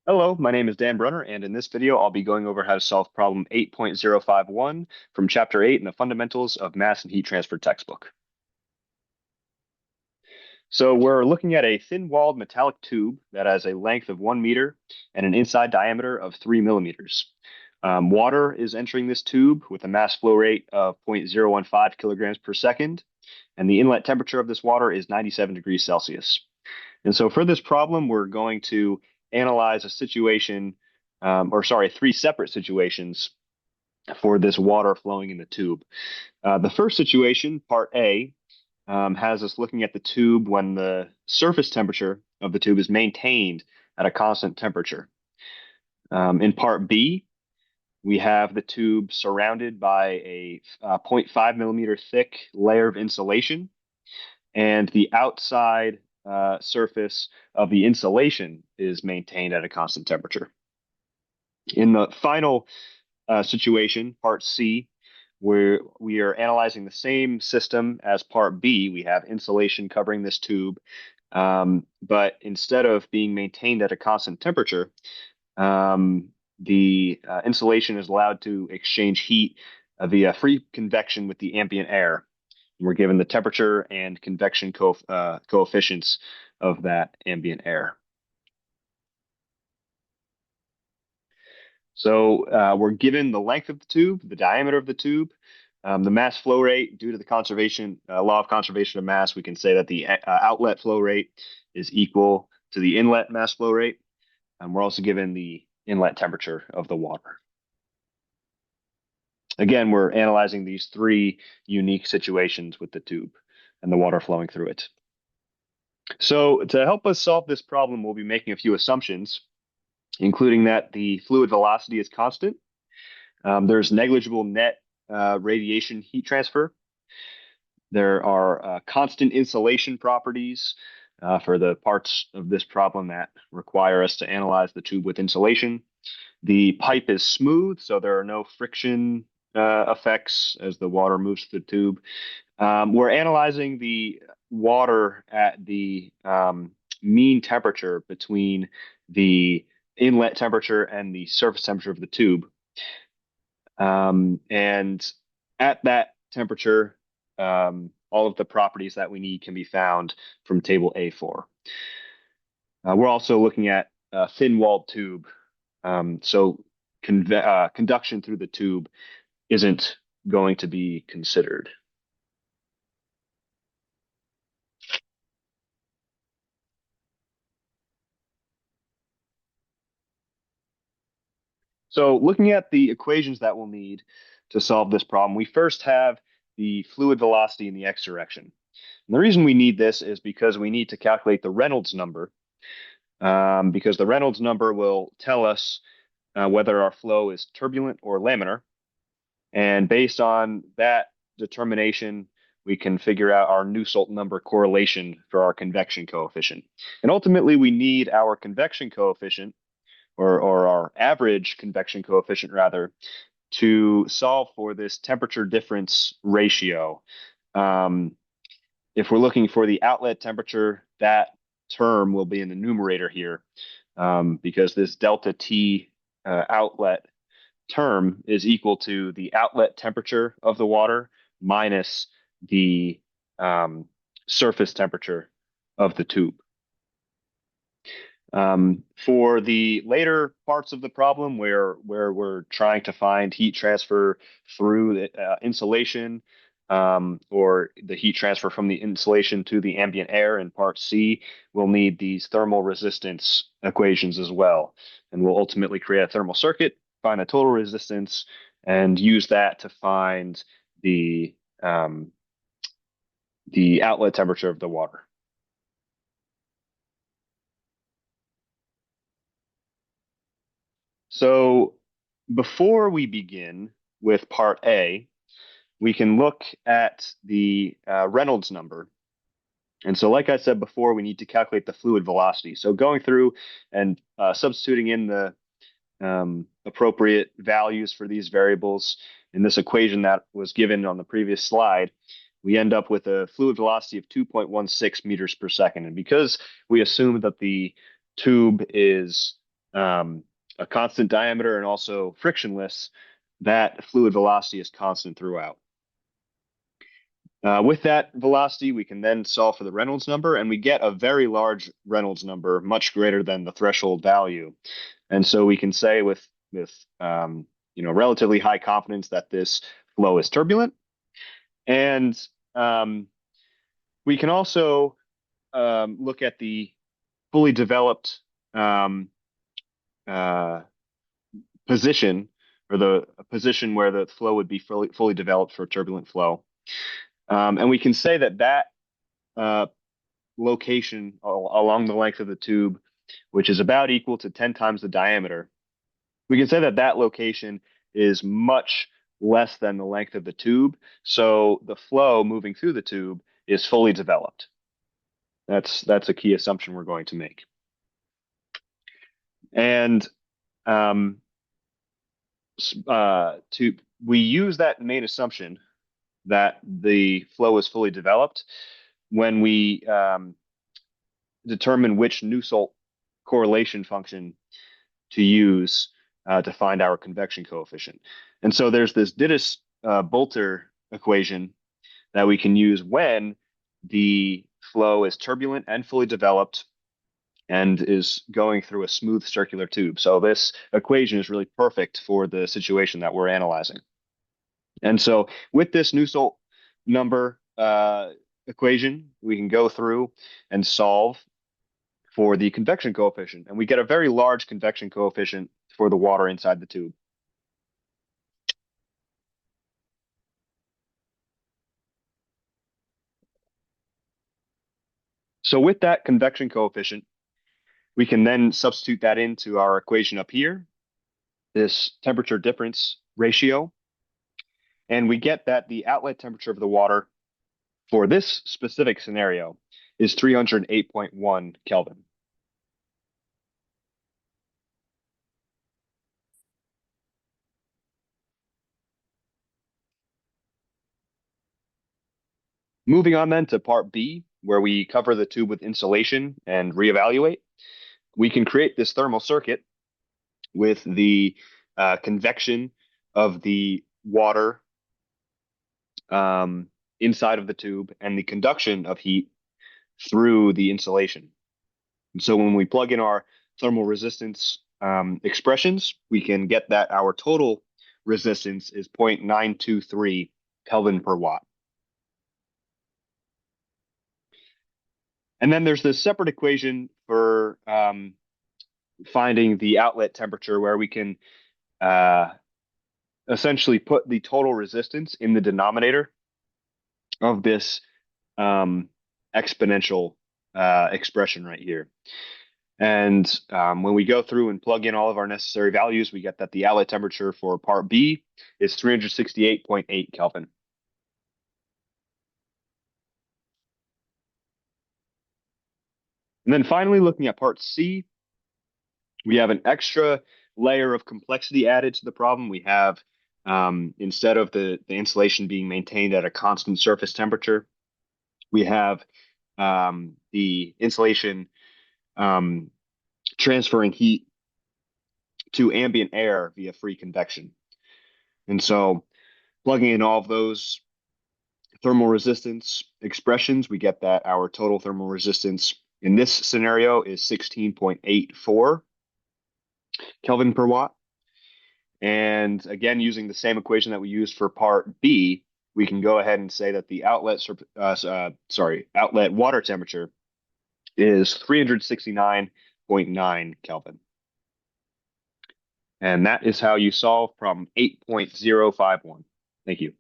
Hello, my name is Dan Brunner, and in this video, I'll be going over how to solve problem 8.051 from Chapter 8 in the Fundamentals of Mass and Heat Transfer textbook. So we're looking at a thin-walled metallic tube that has a length of 1 meter and an inside diameter of 3 millimeters. Water is entering this tube with a mass flow rate of 0.015 kilograms per second, and the inlet temperature of this water is 97 degrees Celsius. And so for this problem, we're going to analyze a situation, three separate situations for this water flowing in the tube. The first situation, part A, has us looking at the tube when the surface temperature of the tube is maintained at a constant temperature. In part B, we have the tube surrounded by a 0.5 millimeter thick layer of insulation, and the outside surface of the insulation is maintained at a constant temperature. In the final situation, part C, where we are analyzing the same system as part B, we have insulation covering this tube, but instead of being maintained at a constant temperature, the insulation is allowed to exchange heat via free convection with the ambient air. We're given the temperature and convection coefficients of that ambient air. So we're given the length of the tube, the diameter of the tube, the mass flow rate. Due to the law of conservation of mass, we can say that the outlet flow rate is equal to the inlet mass flow rate. And we're also given the inlet temperature of the water. Again, we're analyzing these three unique situations with the tube and the water flowing through it. So to help us solve this problem, we'll be making a few assumptions, including that the fluid velocity is constant. There's negligible net radiation heat transfer. There are constant insulation properties for the parts of this problem that require us to analyze the tube with insulation. The pipe is smooth, so there are no friction effects as the water moves through the tube. We're analyzing the water at the mean temperature between the inlet temperature and the surface temperature of the tube. And at that temperature, all of the properties that we need can be found from table A4. We're also looking at a thin-walled tube. So conduction through the tube isn't going to be considered. So looking at the equations that we'll need to solve this problem, we first have the fluid velocity in the x direction. And the reason we need this is because we need to calculate the Reynolds number, because the Reynolds number will tell us whether our flow is turbulent or laminar. And based on that determination, we can figure out our Nusselt number correlation for our convection coefficient. And ultimately, we need our convection coefficient, or our average convection coefficient rather, to solve for this temperature difference ratio. If we're looking for the outlet temperature, that term will be in the numerator here, because this delta T outlet term is equal to the outlet temperature of the water minus the surface temperature of the tube. For the later parts of the problem where we're trying to find heat transfer through the insulation, or the heat transfer from the insulation to the ambient air in part C, we'll need these thermal resistance equations as well. And we'll ultimately create a thermal circuit, find the total resistance, and use that to find the outlet temperature of the water. So before we begin with part A, we can look at the Reynolds number. And so, like I said before, we need to calculate the fluid velocity. So going through and substituting in the appropriate values for these variables in this equation that was given on the previous slide, we end up with a fluid velocity of 2.16 meters per second. And because we assume that the tube is um, a constant diameter and also frictionless, that fluid velocity is constant throughout. With that velocity, we can then solve for the Reynolds number, and we get a very large Reynolds number, much greater than the threshold value. And so we can say with relatively high confidence that this flow is turbulent. And um, we can also look at the fully developed um, uh, position, or the position where the flow would be fully developed for turbulent flow. And we can say that uh, location along the length of the tube, which is about equal to 10 times the diameter, we can say that that location is much less than the length of the tube. So the flow moving through the tube is fully developed. That's a key assumption we're going to make. And um, to we use that main assumption that the flow is fully developed when we determine which Nusselt correlation function to use to find our convection coefficient. And so there's this Dittus-Boelter equation that we can use when the flow is turbulent and fully developed and is going through a smooth circular tube. So this equation is really perfect for the situation that we're analyzing. And so with this Nusselt number equation, we can go through and solve for the convection coefficient, and we get a very large convection coefficient for the water inside the tube. So with that convection coefficient, we can then substitute that into our equation up here, this temperature difference ratio, and we get that the outlet temperature of the water for this specific scenario is 308.1 Kelvin. Moving on then to part B, where we cover the tube with insulation and reevaluate, we can create this thermal circuit with the convection of the water inside of the tube and the conduction of heat through the insulation. And so when we plug in our thermal resistance expressions, we can get that our total resistance is 0.923 Kelvin per watt. And then there's this separate equation for finding the outlet temperature where we can essentially put the total resistance in the denominator of this exponential expression right here. And when we go through and plug in all of our necessary values, we get that the outlet temperature for part B is 368.8 Kelvin. And then finally, looking at part C, we have an extra layer of complexity added to the problem. We have, instead of the insulation being maintained at a constant surface temperature, we have the insulation transferring heat to ambient air via free convection. And so plugging in all of those thermal resistance expressions, we get that our total thermal resistance in this scenario is 16.84 Kelvin per watt. And again, using the same equation that we used for part B, we can go ahead and say that the outlet water temperature is 369.9 Kelvin. And that is how you solve problem 8.051. Thank you.